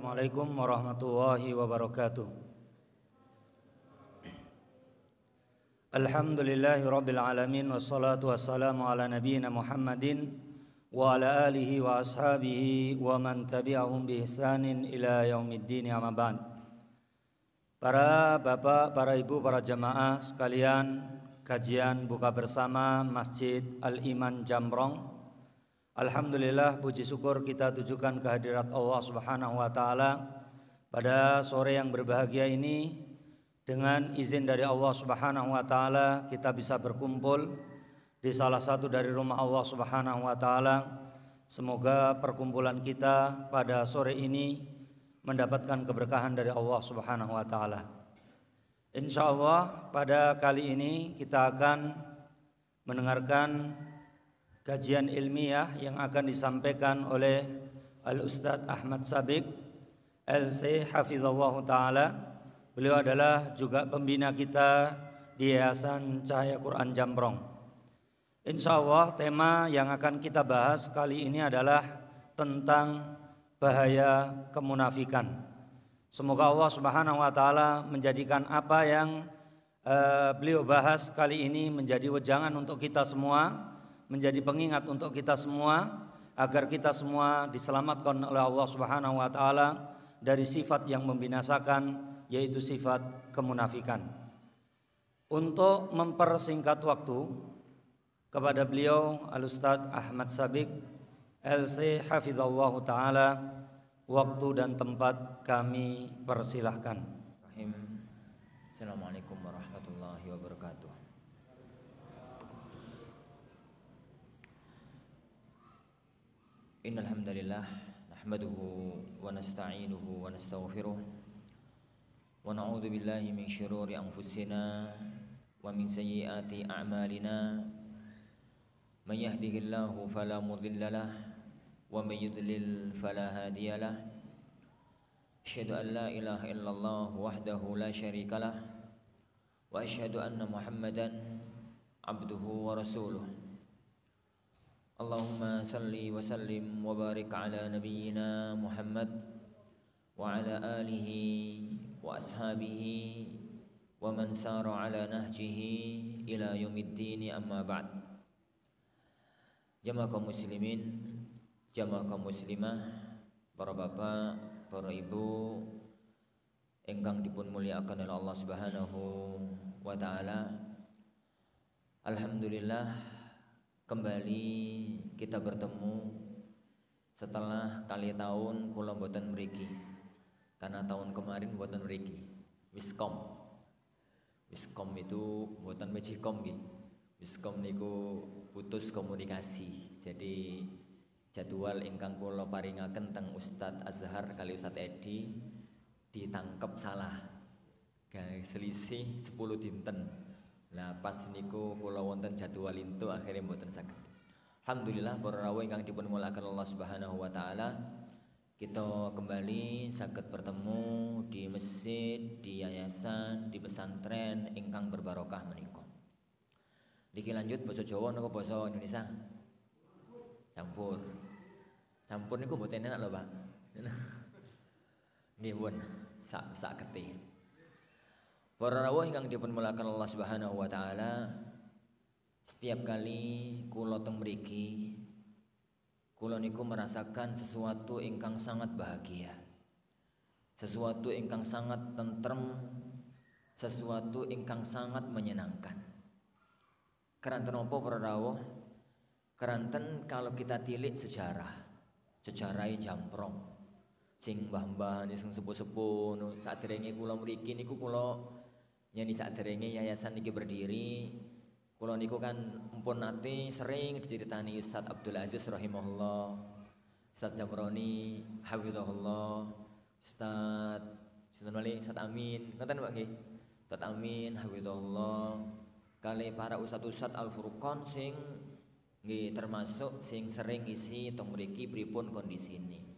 Assalamualaikum warahmatullahi wabarakatuh. Alhamdulillahi rabbil alamin, wassalatu wassalamu ala nabiyyina Muhammadin wa ala alihi wa ashabihi wa man tabi'ahum bi ihsanin ila yaumiddin, amma ba'd. Para bapak, para ibu, para jamaah sekalian, kajian buka bersama Masjid Al-Iman Jambrong. Alhamdulillah, puji syukur kita tujukan kehadirat Allah Subhanahu wa taala pada sore yang berbahagia ini. Dengan izin dari Allah Subhanahu wa taala kita bisa berkumpul di salah satu dari rumah Allah Subhanahu wa taala. Semoga perkumpulan kita pada sore ini mendapatkan keberkahan dari Allah Subhanahu wa taala. Insyaallah pada kali ini kita akan mendengarkan kajian ilmiah yang akan disampaikan oleh Al-Ustadz Ahmad Sabiq LC Hafizallahu Ta'ala. Beliau adalah juga pembina kita di Yayasan Cahaya Quran Jambrong. Insyaallah tema yang akan kita bahas kali ini adalah tentang bahaya kemunafikan. Semoga Allah Subhanahu wa taala menjadikan apa yang beliau bahas kali ini menjadi wejangan untuk kita semua, menjadi pengingat untuk kita semua, agar kita semua diselamatkan oleh Allah Subhanahu wa taala dari sifat yang membinasakan, yaitu sifat kemunafikan. Untuk mempersingkat waktu, kepada beliau Al-Ustadz Ahmad Sabiq LC Hafizallahu Ta'ala, waktu dan tempat kami persilahkan. Assalamualaikum warahmatullahi wabarakatuh. Innal hamdalillah nahmaduhu wa nasta'inuhu wa nastaghfiruh wa na'udzu billahi min syururi anfusina wa min sayyiati a'malina. May yahdihillahu fala mudilla lahu wa may yudlil fala hadiya lahu. Asyhadu an la ilaha illallah wahdahu la syarika lahu wa asyhadu anna Muhammadan abduhu wa rasuluh. Allahumma salli wa sallim wa barik ala nabiyyina Muhammad wa ala alihi wa ashabihi wa man sara ala nahjihi ila yaumiddin, amma ba'd. Jamaah kaum muslimin, jamaah kaum muslimah, para bapak, para ibu ingkang dipun mulyakaken oleh Allah Subhanahu wa taala. Alhamdulillah, kembali kita bertemu setelah kali tahun kula mboten mriki, karena tahun kemarin mboten mriki. Wiskom itu mboten mejikom nggih. Wiskom niku putus komunikasi. Jadi jadwal ingkang kula paringaken teng Ustadz Azhar kali Ustadz Edi ditangkep salah. Selisih 10 dinten. Lah pas niku kula wonten jadwal itu akhirnya mboten saged. Alhamdulillah para rawuh ingkang dipun mulyakaken Allah Subhanahu wa taala, kita kembali saged bertemu di masjid, di yayasan, di pesantren ingkang berbarokah menika. Niki lanjut basa Jawa napa basa Indonesia? Campur. Campur niku mboten enak lho, Pak. Nggih pun sak getih. Para rawuh ingkang dipun mulyakaken Allah Subhanahu wa taala, setiap kali kula teng mriki, kula niku merasakan sesuatu ingkang sangat bahagia. Sesuatu ingkang sangat tentrem, sesuatu ingkang sangat menyenangkan. Keranten napa para rawuh? Keranten kalau kita tilik sejarah Jambrong. Sing mbah-mbah sing sepuh-sepuh saderenge kula mriki niku kula nyanyi saderenge yayasan niki berdiri, kula niku kan mpun nate sering diceritani Ustadz Abdul Aziz rahimahullah, Ustadz Zamroni hafizahullah, Ustadz Amin, ngoten Pak nggih. Ustadz Amin hafizahullah kali para ustadz Al-Furqan sing nggih termasuk sing sering isi teng mriki pripun kondisine.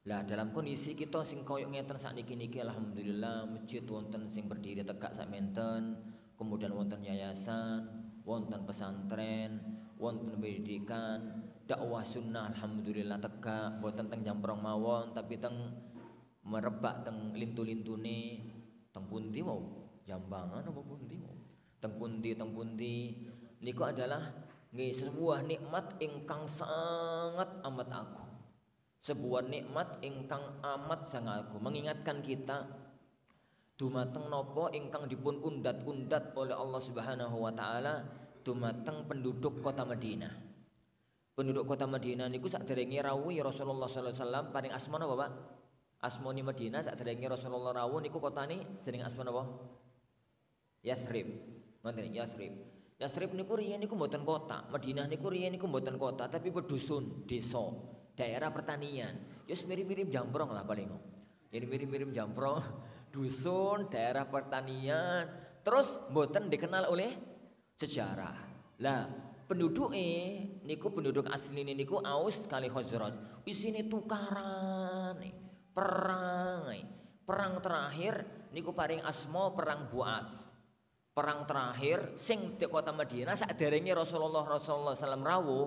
Lah dalam kondisi kita sing koyo ngeten sakniki alhamdulillah masjid wonten sing berdiri tegak sak menten, kemudian wonten yayasan, wonten pesantren, wonten pendidikan, dakwah sunnah alhamdulillah tegak, wonten teng Jambrong mawon tapi teng merebak teng lintu-lintune teng pundi mau Jambangan apa pundi mau teng pundi niku adalah nggih sebuah nikmat ingkang sangat amat agung. Sebuah nikmat ingkang amat sangat agung mengingatkan kita dumateng napa ingkang dipun undat-undat oleh Allah Subhanahu wa taala dumateng penduduk kota Madinah. Penduduk kota Madinah niku saderenge rawuh Rasulullah sallallahu alaihi wasallam paring asma napa Pak? Asmani Madinah saderenge Rasulullah rawuh niku kotane jeneng asma napa? Yathrib. Ngoten Yathrib. Yathrib niku riyen niku mboten kota, Madinah niku riyen niku mboten kota tapi pedusun, desa, daerah pertanian. Ya mirip-mirip Jambrong lah paling. Jadi mirip-mirip Jambrong, dusun, daerah pertanian, terus mboten dikenal oleh sejarah. Lah, penduduk niku penduduk asli niku Aus kali Khazraj. Isine tukaran, perang terakhir niku paring asma perang Bu'ats. Perang terakhir sing di kota Madinah saderenge Rasulullah sallam rawuh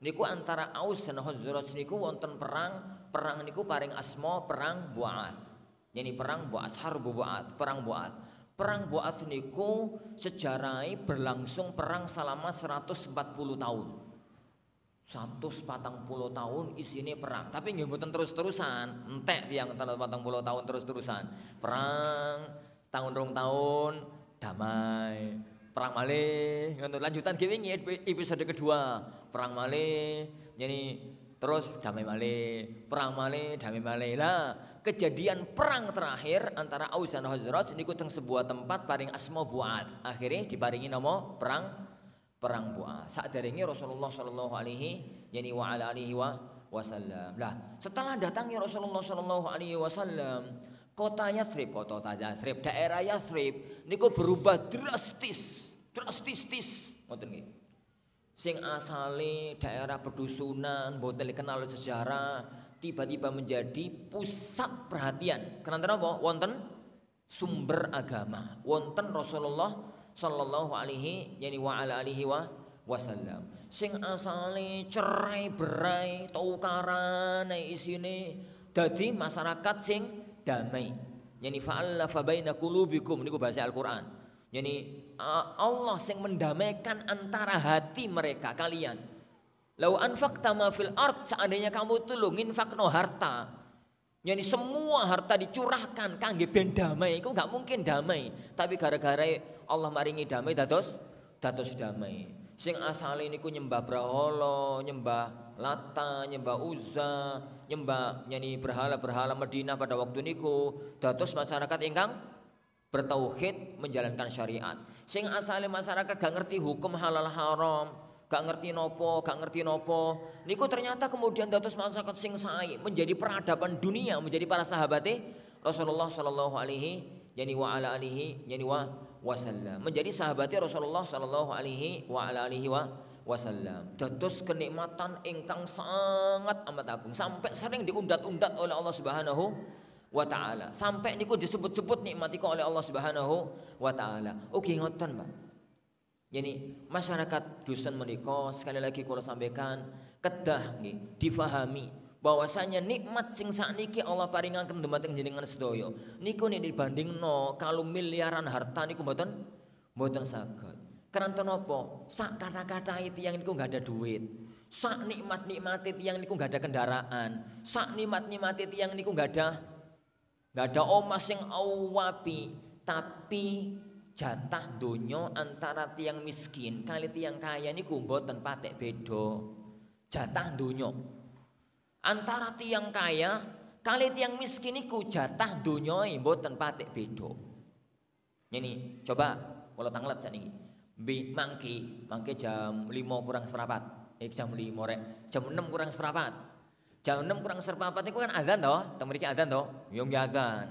niku antara Aus dan Khazraj niku wonten perang niku paring asma perang Bu'ats. Yani perang Bu'ats, harbu Bu'ats, perang Bu'ats. Perang Bu'ats niku sejarahnya berlangsung perang selama 140 tahun. 140 tahun isine perang, tapi nggih mboten terus-terusan, entek tiyang 140 tahun terus-terusan. Perang tahun rong tahun damai, perang malih, untuk lanjutan wingi episode kedua, perang malih, jadi terus damai malih, perang malih, damai malih. Lah, kejadian perang terakhir antara Aus dan Khazraj niku teng sebuah tempat paring asma Bu'ats. Akhirnya diparingi nama perang Bu'ats. Saderenge Rasulullah sallallahu alaihi wa ala alihi wasallam. Lah, setelah datangnya Rasulullah sallallahu alaihi wasallam, kota Yathrib, daerah Yathrib niku berubah drastis. Ngoten nggih. Sing asale daerah pedusunan, mboten dikenal sejarah, tiba-tiba menjadi pusat perhatian. Kenapa apa? Wonten sumber agama, wonten Rasulullah sallallahu alaihi wa ala alihi wasallam. Sing asale cerai berai tukaran isine dadi masyarakat sing damai. Yani fa'alafa baina qulubikum niku bahasa Al-Qur'an. Yani Allah sing mendamaikan antara hati mereka kalian. Lau anfaqta ma fil ard, seandainya kamu tuh nginfakno harta. Yani semua harta dicurahkan kangge ben damai, iku enggak mungkin damai. Tapi gara-gara Allah maringi damai dados damai. Sing asale niku nyembah brahala, nyembah Lata, nyembah Uzza, nyembah yani berhala-berhala Madinah pada waktu niku dados masyarakat ingkang bertauhid menjalankan syariat. Sing asale masyarakat gak ngerti hukum halal haram, gak ngerti nopo, niku ternyata kemudian dados masyarakat sing sae menjadi peradaban dunia, menjadi para sahabate Rasulullah sallallahu alaihi wa ala alihi wasallam, menjadi sahabatnya Rasulullah sallallahu alaihi wa ala alihi wasallam. Dados kenikmatan ingkang sangat amat agung sampai sering diundat-undat oleh Allah Subhanahu wa taala. Sampai niku disebut-sebut nikmatiko oleh Allah Subhanahu wa taala. Ugi ngoten, Pak. Yani masyarakat dusun menika sekali lagi kula sampaikan kedah nggih difahami bahwasanya nikmat sing sakniki Allah paringaken dumateng jenengan sedaya niku nek dibandingno kalau miliaran harta niku mboten saged. Karena napa? Sak kata-kata tiyang niku enggak ada duit. Sak nikmat-nikmate tiyang niku enggak ada kendaraan. Sak nikmat-nikmate tiyang niku enggak ada omah sing awapi, tapi jatah donya antara tiyang miskin kali tiyang kaya niku mboten patek beda. Jatah donya antara tiang kaya kali tiang miskin niku jatah donyoe mboten patek beda. Ini coba kula tanglet sakniki. Mangke jam 5 kurang seprapat. Jam 5 rek. Jam 6 kurang seprapat. Jam 6 kurang seprapat niku kan azan toh, teng mriki azan toh, yo azan.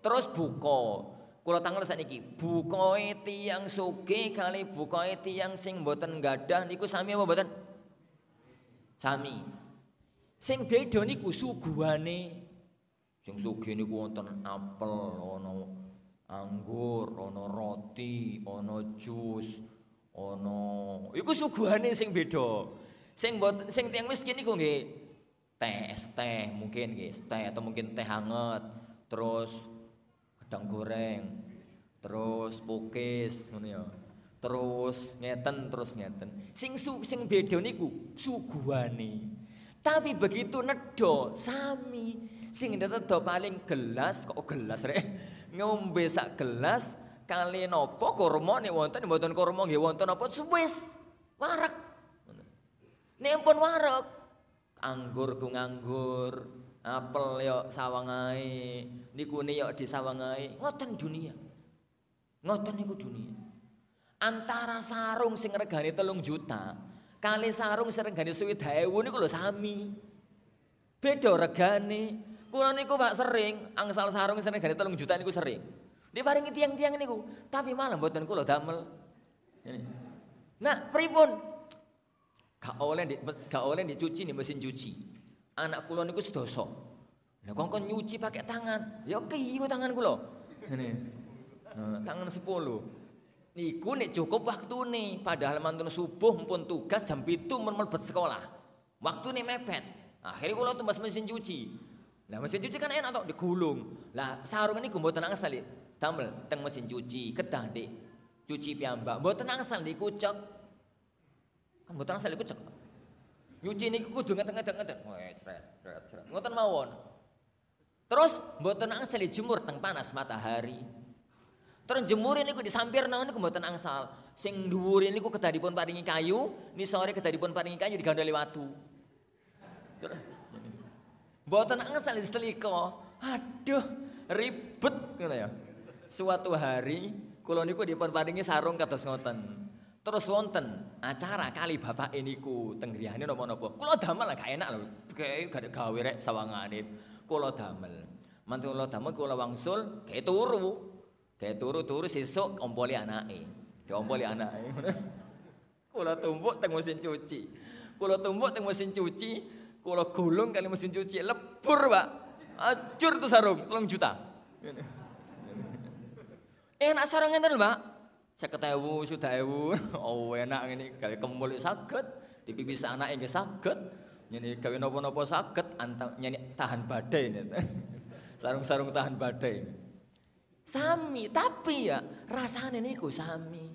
Terus buka. Kula tanglet sakniki, bukae tiang sugih kali bukae tiang sing mboten gadah niku sami apa mboten? Sami. Sing beda niku suguhane. Sing sugih niku wonten apel, ana anggur, ana roti, ana jus, ana iku suguhane sing beda. Sing tiyang miskin niku nggih teh mungkin nggih, teh atau mungkin teh hangat, terus gedang goreng, terus pukis ngono ya. Terus ngeten. Sing beda niku suguhane. Tapi begitu nedo sami. Sing nedo paling gelas kok gelas rek. Ngombe sak gelas kali napa kurma nek wonten mboten kurma nggih wonten apa wis warak. Nek pun warak. Anggur ku nganggur, apel yo sawangae, nikune yo disawangae. Ngoten dunia. Ngoten niku dunia. Antara sarung sing regane 3 juta kali sarung sing regane 20.000 niku lho sami. Beda regane. Kula niku Pak sering angsal sarung sing regane 3 juta niku sering. Diparingi tiang-tiang niku, tapi malah mboten kula damel. Nah, pripun? Gak oleh dicuci nih mesin cuci. Anak kula niku sedoso. Lah kok nyuci pakai tangan. Ya kiyo tangan kula. Ngene. Tangan 10. Niku nek cukup waktune, padahal mantun subuh mpun tugas jam 7 mun mlebet sekolah. Waktune mepet. Akhirnya kula tumbas mesin cuci. Lah mesin cuci kan enak tok digulung. Lah sarung niku mboten angsal damel teng mesin cuci, kedah Dik. Cuci piyambak, mboten angsal dikucek. Kan mboten angsal dikucek. Nyuci niku kudu ngeten-ngeten. Sret. Ngoten mawon. Terus mboten angsal dijemur teng panas matahari. Terus jemur niku disampirna niku mboten angsal. Sing dhuwur niku kedah dipun paringi kayu, nisore kedah dipun paringi kayu digandholi watu. Mboten angsal disetrika. Aduh, ribet ngono ya. Suatu hari kula niku dipun paringi sarung kados ngoten. Terus wonten acara kali bapake niku teng griyane napa-napa. Kula damel gak enak lho. Gak gawe rek sawangane. Kula damel. Mantun kula damel kula wangsul gawe turu. Kayak turu sesuk ompoli anake. Diompoli anake. Kula tumbuk teng mesin cuci. Kula gulung kali mesin cuci lebur, Pak. Ajur tuh sarung 3 juta. Enak sarung ngenten lho, Pak. 50.000, 100.000. Oh, enak ngene gawe kemul saged, dipipis anake nggih saged. Nyene gawe napa-napa saged, nyene tahan badai. Sarung-sarung tahan badai. Sami, tapi ya rasane niku sami.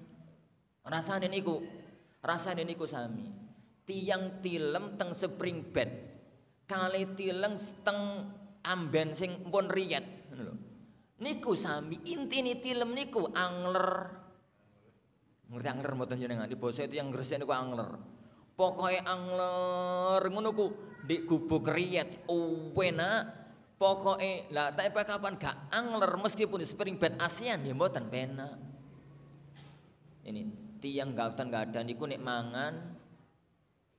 Rasane niku sami. Tiang tilem teng spring bed. Kali tilem teng amben sing pun riyet ngono lho. Niku sami, intine tilem niku angler. Ngerti angler mboten jenengan? Di basa itu yang Gresik niku angler. Pokoke angler ngono ku ndek gubuk riyet enak. Pokoknya lah tapi kapan gak angler meskipun di spring bed ASEAN ya mboten penak. Ini tiang gak ada niku nek mangan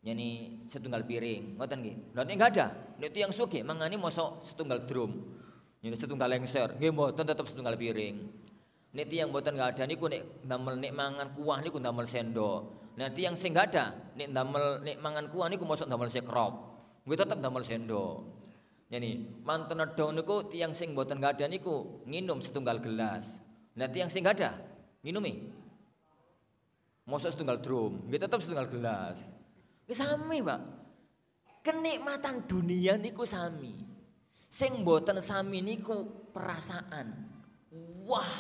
nyeni setunggal piring, ngoten nggih. Lah nek gak ada, nek tiang sugih mangani mosok setunggal drum. Nyeni setunggal lengser, nggih mboten tetep setunggal piring. Nek tiang mboten gak ada niku nek damel nek mangan kuah niku damel sendok. Nah tiang sing gak ada nek mangan kuah niku mosok damel sekrop. Kuwi tetep damel sendok. Jadi mantun nedo niku tiang sing mboten gak ada niku nginum setunggal gelas. Nah tiang sing gak ada nginumi mosok setunggal drum, nggih tetep setunggal gelas. Ki sami, Pak. Kenikmatan dunia niku sami. Sing mboten sami niku perasaan. Wah,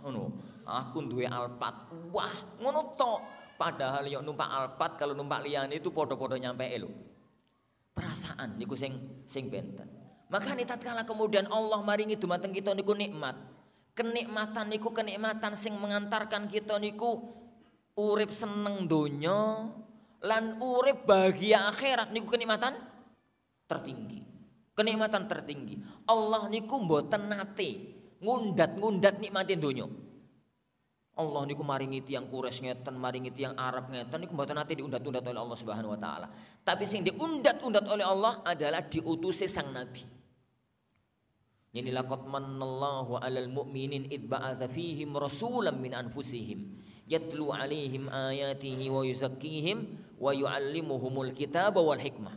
ngono. Aku duwe Alphard. Wah, ngono tok. Padahal yo numpak Alphard kalau numpak liyane itu padha-padha nyampeke lho. Perasaan niku sing benten. Makanya tatkala kemudian Allah maringi dumateng kita niku nikmat. Kenikmatan niku kenikmatan sing mengantarkan kita niku urip seneng donya lan urip bahagia akhirat niku kenikmatan tertinggi. Kenikmatan tertinggi. Allah niku mboten nate ngundat-ngundat nikmatin donya. Allah niku maringi tiang Quraisy ngeten, maringi tiang Arab ngeten niku mboten nate diundat-undat oleh Allah Subhanahu wa taala. Tapi sing diundat-undat oleh Allah adalah diutusi sang nabi. Yani laqad manallahu 'alal mu'minin id ba'atsa fihim rasulan min anfusihim yatlu 'alaihim ayatihi wa yuzakkihim wa yu'allimuhumul kitaba wal hikmah.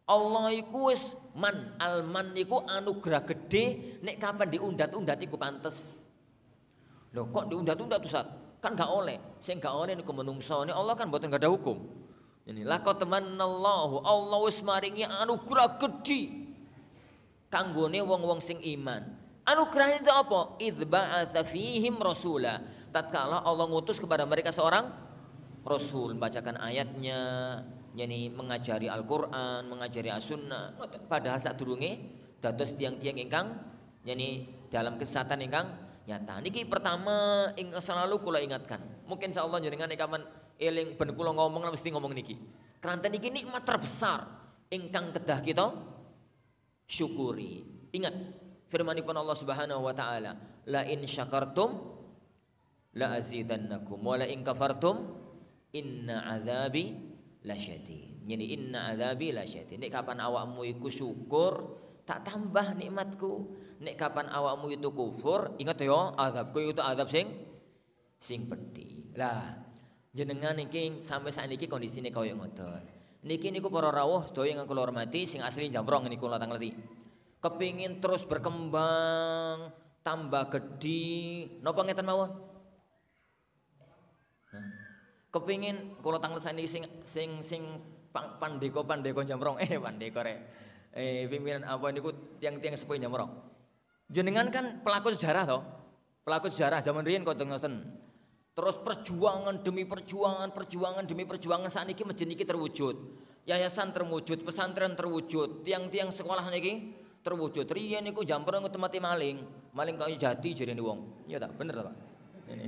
Allah iku wis man niku anugerah gede nek kapan diundat-undat iku pantes. Loh kok diundat-undat Ustaz? Kan gak oleh. Sing gak oleh niku menungsone Allah kan mboten gak ada hukum. Ini laqad manallahu Allah wis maringi anugerah gedhe kanggone wong-wong sing iman. Anugerah itu apa? Idz ba'atsa fihim rasula. Tatkala Allah ngutus kepada mereka seorang rasul, membacakan ayatnya, yani mengajari Al-Qur'an, mengajari As-Sunnah. Padahal sadurunge dados tiang-tiang ingkang yani dalam kesesatan ingkang nyata. Niki pertama ingkang selalu kula ingatkan. Mungkin insyaallah jenengan kapan eling ben kula ngomong mesti ngomong niki. Keranten niki nikmat terbesar ingkang kedah kita syukuri. Ingat firmanipun Allah Subhanahu wa taala, la in syakartum la azidannakum wa la in kafartum inna azabi lasyadid. Yani inna azabi lasyadid. Nek kapan awakmu iku syukur, tak tambah nikmatku. Nek kapan awakmu itu kufur, ingat ya azabku itu azab sing pedhi. Lah jenengan iki sampai saat niki kondisine kaya ngoten. Niki niku para rawuh daya ingkang kula hormati sing asli Jambrong niku kula tangleti. Kepingin terus berkembang, tambah gede, napa ngeten mawon? Kepingin kula tanglesani sing pandeka Jambrong, pandeka rek. Pimpinan apa niku tiang-tiang sepuh Jambrong. Jenengan kan pelaku sejarah toh? Pelaku sejarah zaman riyen kok ngoten. Terus perjuangan demi perjuangan saat niki masjid niki terwujud. Yayasan terwujud, pesantren terwujud, tiang-tiang sekolah niki terwujud. Riyen niku Jambrong temati maling kaya jati jarene wong. Iya tak? Bener ta, Pak? Ini.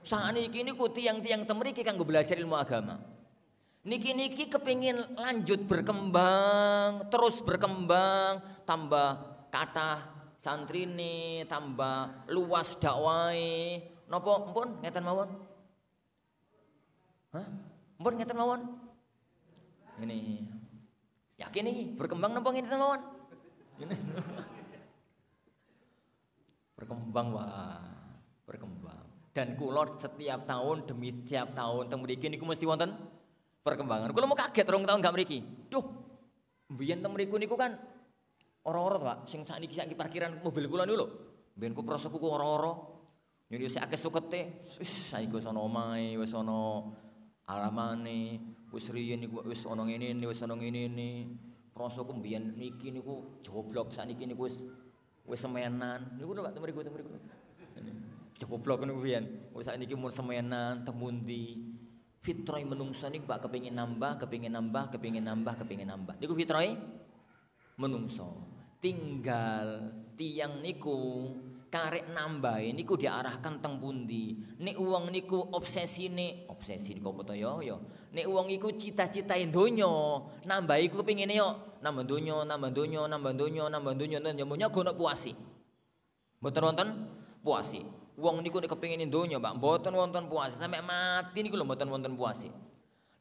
Saniki niku tiang-tiang temriki kanggo belajar ilmu agama. Niki kepingin lanjut berkembang, terus berkembang, tambah kathah santrine, tambah luas dakwahe. Napa mpun ngeten mawon? Hah? Mpun ngeten mawon? Ini. Yakin iki berkembang napa ngeten mawon? Berkembang berkembang. Dan kula setiap tahun demi tiap tahun teng mriki niku mesti wonten perkembangan. Kula mau kaget rong tahun gak mriki. Duh, mbiyen teng mriku niku kan ora-ora Pak, sing saiki parkiran mobil kula niku lho. Mbiyen ku prosoku ku ora-ora. Nyuri sik akeh sukete. Wis saiki wis ana omahe, wis ana alamane, wis riyen niku wis ana ngene, wis ana ngene. Prosoku mbiyen niki niku joblok, sakniki niku wis semenan. Niku lho Pak mriku. Joblok niku mbiyen. Wis sakniki mun semenan teng pundi. Fitrah menungsa niku Pak kepengin nambah. Niku fitrah menungsa. Tinggal tiang niku karek nambah niku diarahkan teng pundi. Nek wong niku obsesi niku apa to ya. Nek wong iku cita-citae donya, nambah iku kepingine yo nambah donya, nyonya gono puasi. Mboten wonten puasi. Wong niku nek kepingine donya, Pak, mboten wonten puasi sampai mati niku lho mboten wonten puasi.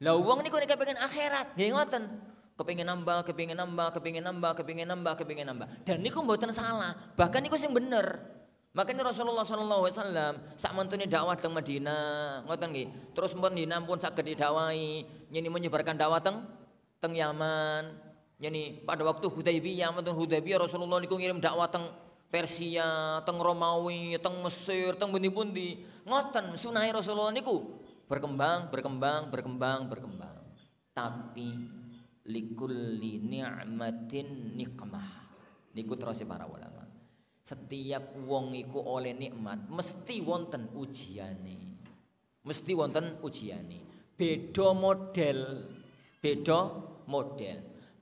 Lah wong niku nek kepengin akhirat, nggih ngoten. Kepingin nambah. Dan niku mboten salah, bahkan niku sing bener. Makanya Rasulullah sallallahu alaihi wasallam sak mentune dakwah teng Madinah, ngoten nggih. Terus pun dinampun saged didakwahi, nyeni menyebarkan dakwah teng Yaman. Nyeni pada waktu Hudaybiyah, Rasulullah niku ngirim dakwah teng Persia, teng Romawi, teng Mesir, teng pundi-pundi. Ngoten sunahe Rasulullah niku berkembang. Tapi likulli ni'matin nikmah. Niku terus para ulama. Setiap wong iku oleh nikmat mesti wonten ujiane.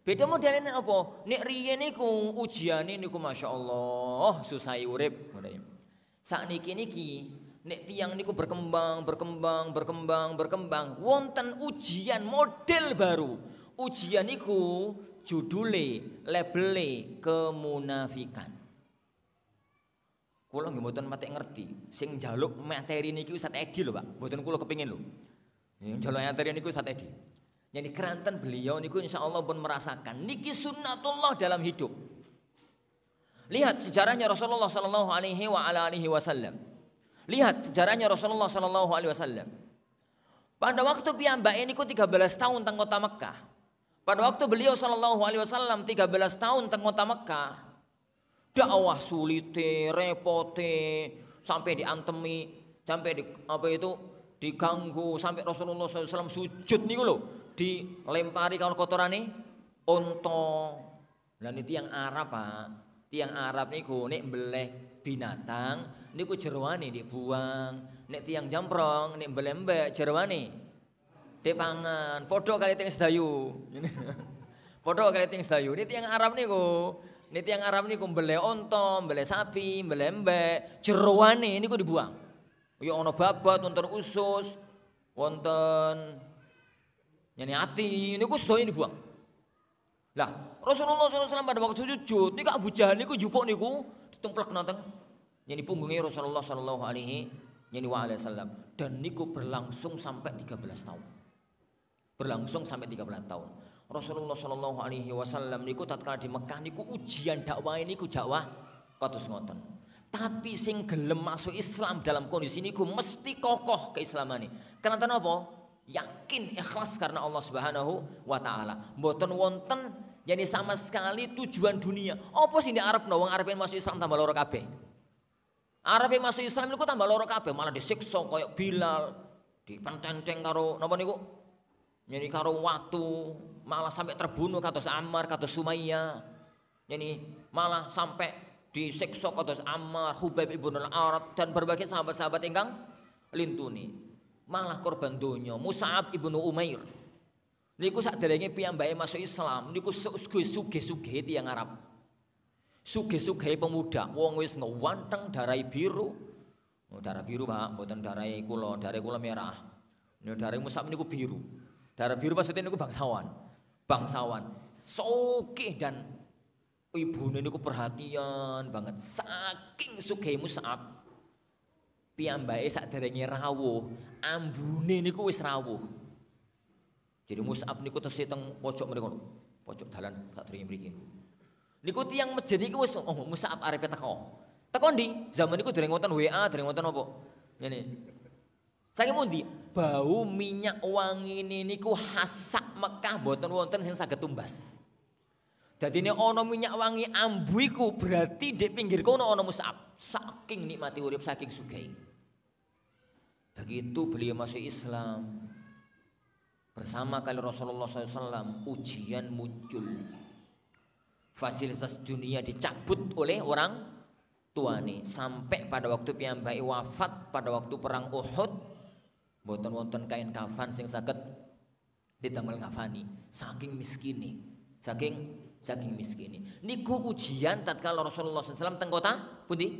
Beda modelnya apa? Nek riyen niku ujiane niku masyaallah susah urip. Sakniki nek tiyang niku berkembang, wonten ujian model baru. Ujian niku judule, labele kemunafikan. Kula nggih mboten patek ngerti, sing njaluk materi niki Ustaz Edi lho, Pak. Mboten kula kepengin lho. Njaluk materi niku Ustaz Edi. Yani keranten beliau niku insyaallah pun merasakan niki sunnatullah dalam hidup. Lihat sejarahnya Rasulullah sallallahu alaihi wasallam. Pada waktu piyambake niku 13 tahun teng kota Mekah. Pada waktu beliau sallallahu alaihi wasallam 13 tahun teng kota Mekah. Dakwah sulite, repote, sampai diantemi, sampai diganggu, sampai Rasulullah SAW sujud niku lho, dilempari kalau kotorane onto. Lah niki yang Arab Pak, Tiang Arab niku nek mbeleh binatang niku jeroane dibuang, nek tiang jamprong nek mbeleh mbek jeroane dipangan. Padha kali teng sedayu. Padha kali teng sedayu. Nek tiang Arab niku mbeleh onta, mbeleh sapi, mbeleh mbek, jeroane niku dibuang. Ya ana babat, wonten usus, wonten ati niku sedaya dibuang. Lah, Rasulullah SAW pada waktu sujud niku Abu Jahal niku jupuk niku ditumplek nonton punggungnya Rasulullah sallallahu alaihi wasallam dan niku berlangsung sampai 13 tahun. Rasulullah sallallahu alaihi wasallam niku tatkala di Mekah niku ujian dakwah niku dakwah kados ngoten. Tapi sing gelem masuk Islam dalam kondisi niku mesti kokoh keislaman ini. Kenapa napa? Yakin ikhlas karena Allah Subhanahu wa taala. Mboten wonten sama sekali tujuan dunia. Apa sih di Arab wong Arab yang masuk Islam tambah loro kabeh. Arab yang masuk Islam niku tambah loro kabeh, malah disiksa koyo Bilal, dipententeng karo napa niku? Karo watu, malah sampai terbunuh kados Ammar, kados Sumayyah. Malah sampai disiksa kados Ammar, Khubaib ibn al-Arad dan berbagai sahabat-sahabat ingkang lintuni. Malah korban donya Mus'ab ibnu Umair. Niku saderenge piyambake masuk Islam niku sugih-sugih tiyang Arab. Sugih-sugih pemuda, wong wis ngewanteng darai biru. Darah biru Pak, mboten darai kula merah. Darai Mus'ab niku biru. Darah biru maksudnya niku bangsawan. Sugih dan ibune niku perhatian banget. Saking sugih Mus'ab. Piyambake saderenge rawuh, ambune niku wis rawuh. Jadi Mus'ab niku tesih teng pojok mriku, pojok dalan sak dringe mriki. Niku tiyang masjid niku wis Mus'ab arepe teko. Teko ndi? Zaman niku dereng wonten WA, dereng wonten apa? Ngene. Saking pundi? Bau minyak wangi niku khas Mekah mboten wonten sing saged tumbas. Dadi nek ana minyak wangi ambu iku berarti di pinggir kono ana Mus'ab. Saking nikmati urip, saking sugih. Begitu beliau masuk Islam bersama kali Rasulullah SAW, ujian muncul. Fasilitas dunia dicabut oleh orang tuane sampai pada waktu piyambake wafat pada waktu perang Uhud, mboten wonten kain kafan sing saged ditamel ngafani, saking miskine. Niku ujian tatkala Rasulullah SAW teng kota pundi?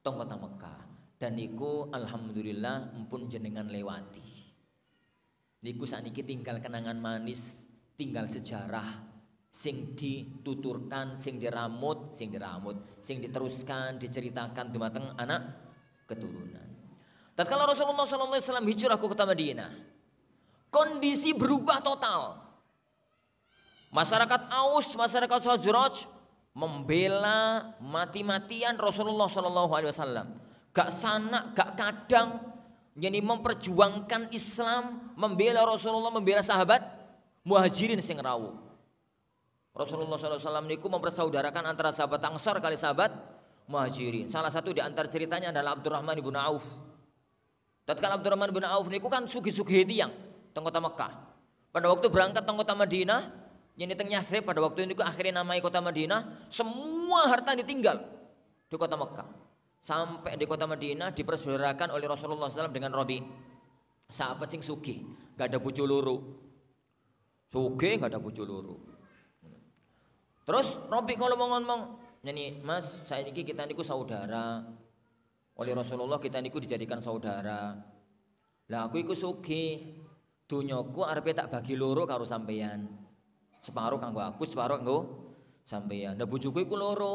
Teng kota Mekah. Dan niku alhamdulillah empun jenengan lewati. Niku sakniki tinggal kenangan manis, tinggal sejarah sing dituturkan, sing diteruskan, diceritakan dumateng anak keturunan. Tatkala Rasulullah SAW hijrah ke kota Madinah, kondisi berubah total. Masyarakat Aus, masyarakat Khazraj membela mati-matian Rasulullah SAW. Gak sanak, gak kadang, jadi memperjuangkan Islam, membela Rasulullah, membela sahabat Muhajirin sing rawuh. Rasulullah SAW niku mempersaudarakan antara sahabat Ansar kali sahabat Muhajirin. Salah satu di antara ceritanya adalah Abdurrahman bin Auf. Tatkala Abdurrahman bin Auf niku kan sugih-sugih tiyang teng kota Mekah. Pada waktu berangkat teng kota Madinah, yang teng Yathrib pada waktu itu akhirnya namai kota Madinah, semua harta ditinggal di kota Mekah. Sampai di kota Madinah dipersaudarakan oleh Rasulullah SAW dengan Rabi, sahabat sing sugih, gak ada bojo loro. Sugih gak ada bojo loro. Terus Rabi kalau mau ngomong, nyanyi Mas, saya niki kita niku saudara. Oleh Rasulullah kita niku dijadikan saudara. Lah aku iku sugih, dunyaku arepe tak bagi loro karo sampeyan. Separuh kanggo aku, separuh kanggo sampeyan. Lah bojoku iku loro.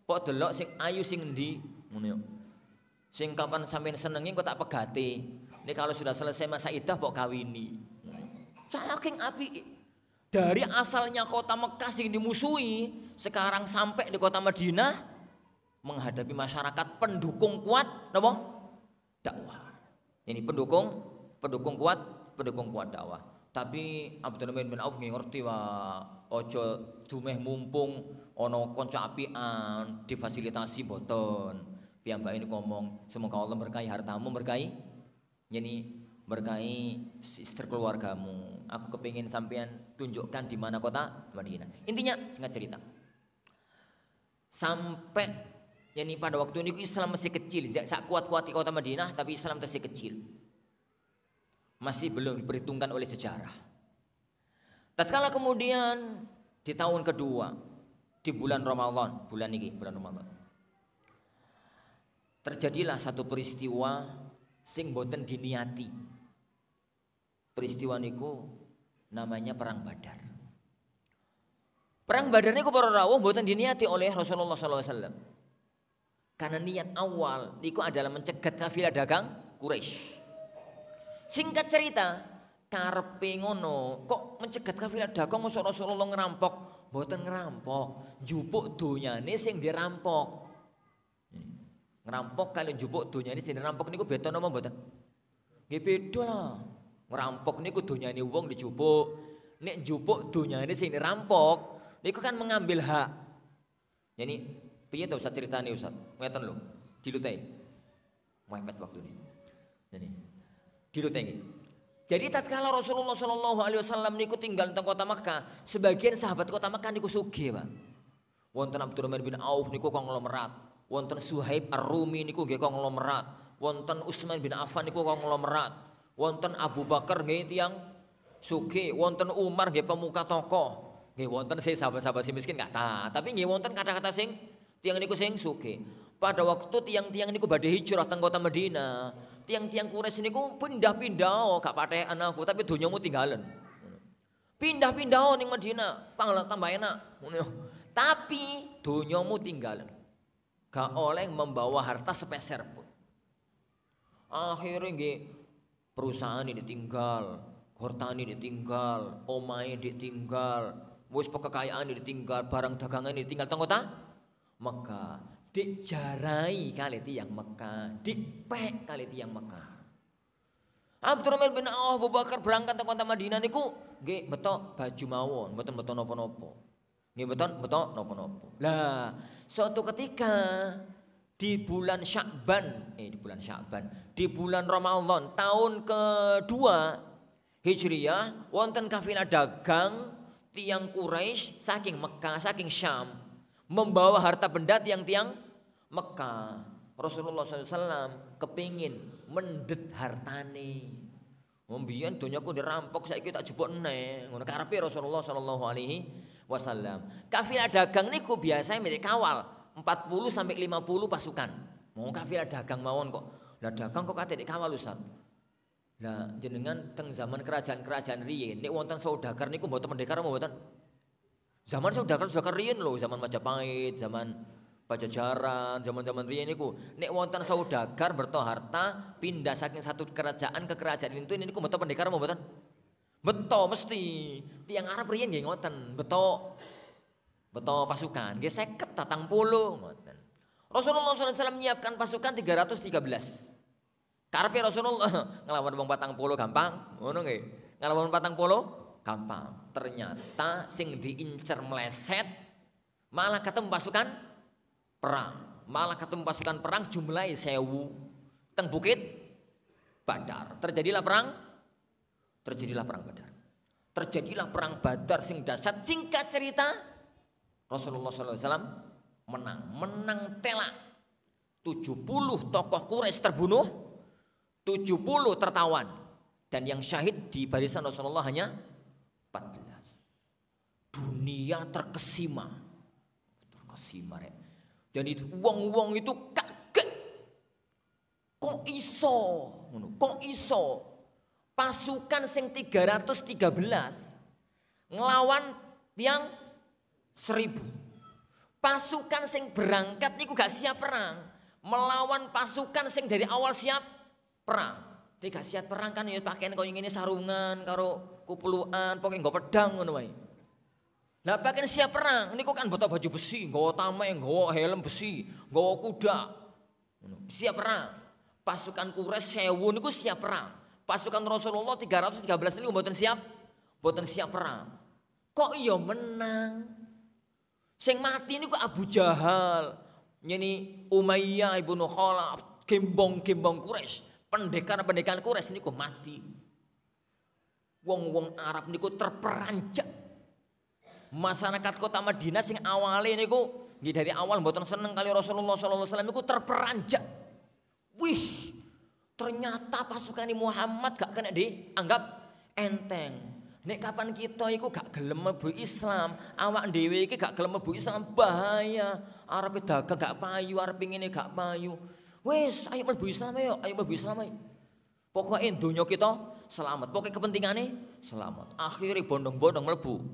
Kok delok sing ayu sing endi? Ngono yo. Sing kapan sampeyan senengi kok tak pegati. Nek kalau sudah selesai masa iddah kok kawini. Saking apike. Dari asalnya kota Mekah sing dimusuhi, sekarang sampai di kota Madinah menghadapi masyarakat pendukung kuat napa? Dakwah. Ini pendukung kuat dakwah. Tapi Abdurrahman bin Auf ngerti wae aja dumeh mumpung ana kanca apian difasilitasi boten. Piyambak ini ngomong, semoga Allah berkahi hartamu, berkahi istri keluargamu. Aku kepingin sampean tunjukkan di mana kota Madinah. Intinya singkat cerita, sampai yani pada waktu ini Islam masih kecil, sak kuat-kuat di kota Madinah tapi Islam masih kecil. Masih belum diperhitungkan oleh sejarah. Tatkala kemudian di tahun kedua di bulan Ramadan, bulan Ramadan. Terjadilah satu peristiwa sing boten diniati. Peristiwa niku namanya perang Badar. Perang Badar niku para rawuh boten diniati oleh Rasulullah SAW. Karena niat awal niku adalah mencegat kafilah dagang Quraisy. Singkat cerita, karepe ngono, kok mencegat kafilah dagang mosok Rasulullah ngerampok, mboten ngerampok, njupuk donyane sing dirampok. Ngerampok kali njupuk donyane sing dirampok niku beda napa mboten? Nggih beda lah. Ngerampok niku donyane wong dijupuk, nek njupuk donyane sing dirampok niku kan mengambil hak. Yani piye to Ustaz ceritane Ustaz? Ngeten lho, dilutai. Mepet waktu ini. Jadi dilutengi. Jadi tatkala Rasulullah SAW niku tinggal di kota Makkah, sebagian sahabat kota Makkah niku sugih, Pak. Wonten Abdurrahman bin Auf niku konglomerat, wonten Suhaib Ar-Rumi niku nggih konglomerat, wonten Utsman bin Affan niku konglomerat, wonten Abu Bakar nggih tiyang sugih, wonten Umar nggih pemuka tokoh. Nggih wonten sing sahabat-sahabat sing miskin kata, tapi nggih wonten kata-kata sing tiyang niku sing sugih. Pada waktu tiang-tiang niku badhe hijrah teng kota Madinah, tiang-tiang Quraisy niku pindah-pindah gak pathekan aku tapi donyamu tinggalan. Pindah-pindah ning Madinah, panglah tambah enak. Tapi donyamu tinggalan. Gak oleh membawa harta sepeser pun. Akhirnya nggih perusahaan ini ditinggal, hartane ditinggal, omahe ditinggal, wis kekayaan ditinggal, barang dagangan ditinggal teng kota Mekah. Dijarai kali tiyang Mekah, dipek kali tiyang Mekah. Abdurrahman bin Auf Abu Bakar berangkat ke kota Madinah niku nggih betok baju mawon, mboten betok napa-napa. Nggih beton betok napa-napa. Lah, suatu ketika di bulan Sya'ban, di bulan Ramadan tahun kedua Hijriyah wonten kafilah dagang tiang Quraisy saking Mekah, saking Syam membawa harta benda tiang-tiang Mekah. Rasulullah SAW kepingin mendet hartane. Mbiyen donyaku dirampok saiki tak jupuk neh. Ngono karepe Rasulullah SAW. Kafilah dagang niku biasanya milik kawal 40 sampai 50 pasukan. Mau kafilah dagang mawon kok. Lah dagang kok kate dikawal Ustaz. Lah jenengan teng zaman kerajaan-kerajaan riyin nek wonten saudagar niku mboten pendekar mboten. Zaman saudagar riyin lho, zaman Majapahit, zaman Pajajaran, zaman-zaman riyin niku nek wonten saudagar berto harta pindah saking satu kerajaan ke kerajaan itu niku mboten pendekar mboten. Beto mesti tiang Arab riyin nggih ngoten, beto pasukan nggih 50 tatang 10 ngoten. Rasulullah SAW menyiapkan pasukan 313. Karepe Rasulullah nglawan wong 40 gampang, ngono nggih. Nglawan 40 gampang. Ternyata sing diincer meleset malah ketemu pasukan perang. Malah ketemu pasukan perang jumlahnya 1000 teng Bukit Badar. Terjadilah perang Badar. Terjadilah perang Badar sing dahsyat. Singkat cerita Rasulullah SAW menang telak. 70 tokoh Quraisy terbunuh, 70 tertawan, dan yang syahid di barisan Rasulullah hanya 14. Dunia terkesima rek. Jadi wong-wong itu kaget. Kok iso pasukan sing 313 ngelawan tiang 1000. Pasukan sing berangkat niku gak siap perang, melawan pasukan sing dari awal siap perang. Dia gak siap perang kan ya pakaian kaya ngene sarungan karo kupuluan, pokoke nggo pedang ngono wae. Lah pakaian siap perang niku kan botok baju besi, nggawa tameng, nggawa helm besi, nggawa kuda. Siap perang. Pasukan Quraisy 1000 niku siap perang. Pasukan Rasulullah 313 niku mboten siap perang. Kok iya menang? Sing mati niku Abu Jahal, nyeni Umayyah ibnu Khalaf, gembong-gembong Quraisy, pendekar-pendekar Quraisy niku mati. Wong-wong Arab niku terperanjak. Masyarakat kota Madinah sing awale niku nggih dari awal mboten seneng kali Rasulullah sallallahu alaihi wasallam niku terperanjat. Wih, ternyata pasukan Muhammad gak kena dianggap enteng. Nek kapan kita iku gak gelem mlebu Islam, awak dhewe iki gak gelem mlebu Islam bahaya. Arepe dagang gak payu, arepe ngene gak payu. Wis, ayo mlebu Islam ayo mlebu Islam ayo. Pokoke donya kita selamat, pokoke kepentingane selamat. Akhire bondong-bondong mlebu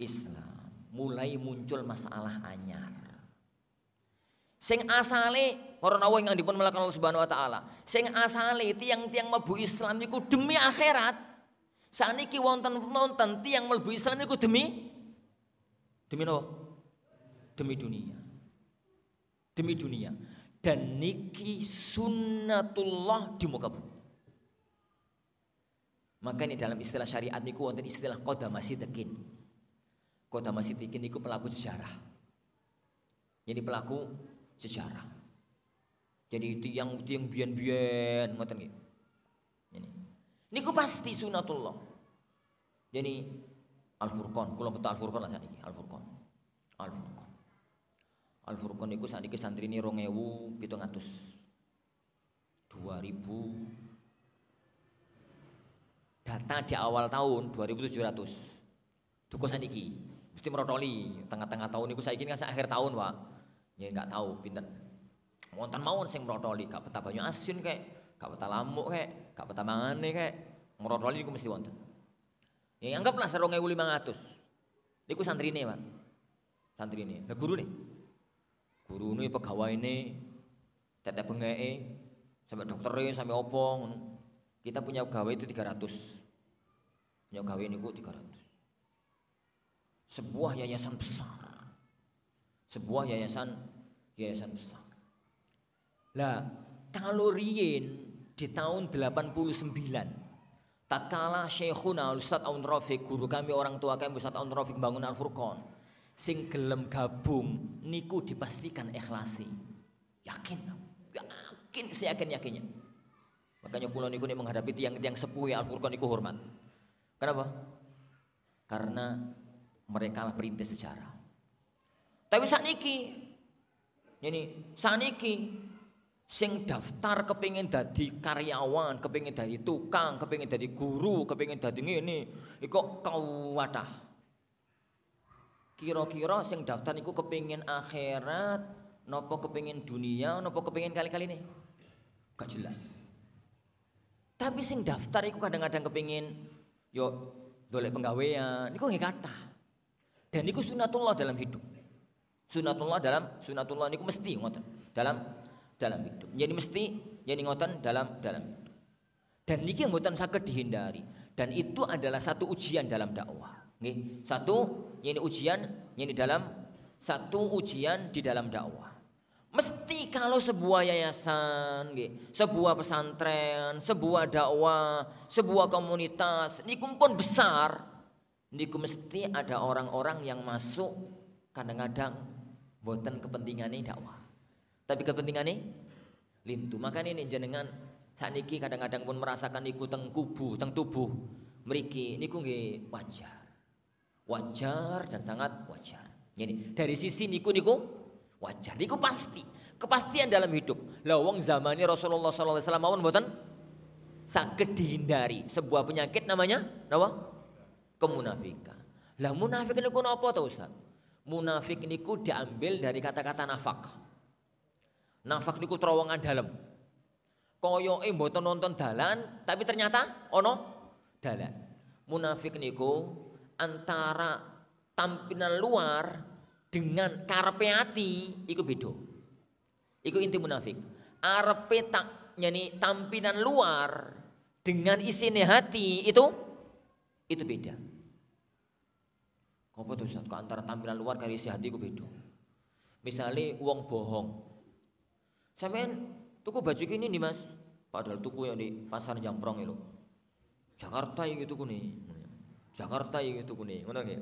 Islam. Mulai muncul masalah anyar. Sing asale para nawa ingkang dipun melakukan Allah Subhanahu wa taala. Sing asale tiang-tiang mlebu Islam niku demi akhirat. Saniki wonten tiang mlebu Islam niku demi napa? Demi dunia. Demi dunia. Dan niki sunnatullah di muka bumi. Maka ini dalam istilah syariat niku wonten istilah qadama sidqin. Qadama sidqin niku pelaku sejarah. Jadi pelaku sejarah. Jadi tiang biyen-biyen ngoten nggih. Ini. Niku pasti sunatullah. Jadi Al-Furqan, kula beto Al-Furqan lah sakniki, Al-Furqan. Al-Furqan niku sakniki santrine 2700. 2000 data di awal tahun 2700. Tuku saniki mesti merotoli tengah-tengah tahun niku saiki kan akhir tahun, Pak. Ya enggak tahu pinten. Wonten mawon sing merotoli, gak betah banyu asin kek, gak betah lamuk kek, gak betah mangane kek. Merotoli niku mesti wonten. Ya anggaplah 2500. Niku santrine, Pak. Santrine. Lah gurune pegawaine tetep bengeke sampai doktere sampai opo ngono. Kita punya pegawai itu 300. Punya pegawai niku 300. Sebuah yayasan besar. Sebuah yayasan besar. Lah, kalau riyen di tahun 89 tatkala Syekhuna Ustaz Aun Rafiq, guru kami orang tua kami Ustaz Aun Rafiq bangun Al-Furqan, sing gelem gabung niku dipastikan ikhlasi. Yakin seyakin-yakinnya. Makanya kula niku nek menghadapi tiang-tiang sepuh Al-Furqan niku hormat. Kenapa? Karena mereka lah perintis sejarah. Tapi sakniki sing daftar kepingin dadi karyawan, kepingin dadi tukang, kepingin dadi guru, kepingin dadi ngene, iku kawadah. Kira-kira sing daftar niku kepingin akhirat, napa kepingin dunia, napa kepingin kali-kali ini? Gak jelas. Tapi sing daftar iku kadang-kadang kepingin yo golek penggawean, niku nggih kathah. Dan niku sunatullah dalam hidup. Sunatullah niku mesti ngoten dalam hidup. Jadi mesti jadi ngoten dalam hidup. Dan niki mboten saged dihindari. Dan itu adalah satu ujian dalam dakwah. Nggih, satu ujian di dalam dakwah. Mesti kalau sebuah yayasan, nggih, sebuah pesantren, sebuah dakwah, sebuah komunitas niku pun besar, niku mesti ada orang-orang yang masuk kadang-kadang boten kepentingane dakwah. Tapi kepentingane lintu. Makanya ini jenengan sakniki kadang-kadang pun merasakan niku teng tubuh mriki niku nggih wajar dan sangat wajar. Jadi dari sisi niku wajar. Niku pasti kepastian dalam hidup. Lah wong zamane Rasulullah sallallahu alaihi wasallam mawon mboten saged dihindari sebuah penyakit namanya napa? Kemunafikan. Lah munafik niku napa to, Ustaz? Munafik niku diambil dari kata-kata nafak. Nafak niku terowongan dalam. Koyoke mboten nonton dalan, tapi ternyata ono dalan. Munafik niku antara tampilan luar dengan karepe ati iku beda. Iku inti munafik. Arepe tampilan luar dengan isine hati itu beda. Apa tuh Ustaz? Kok antara tampilan luar karo isi hati iku beda. Misale wong bohong. Sampeyan tuku baju gini nih Mas, padahal tuku yang di pasar Jamprong itu. Jakarta iki tukune. Jakarta iki tukune, ngono nggih.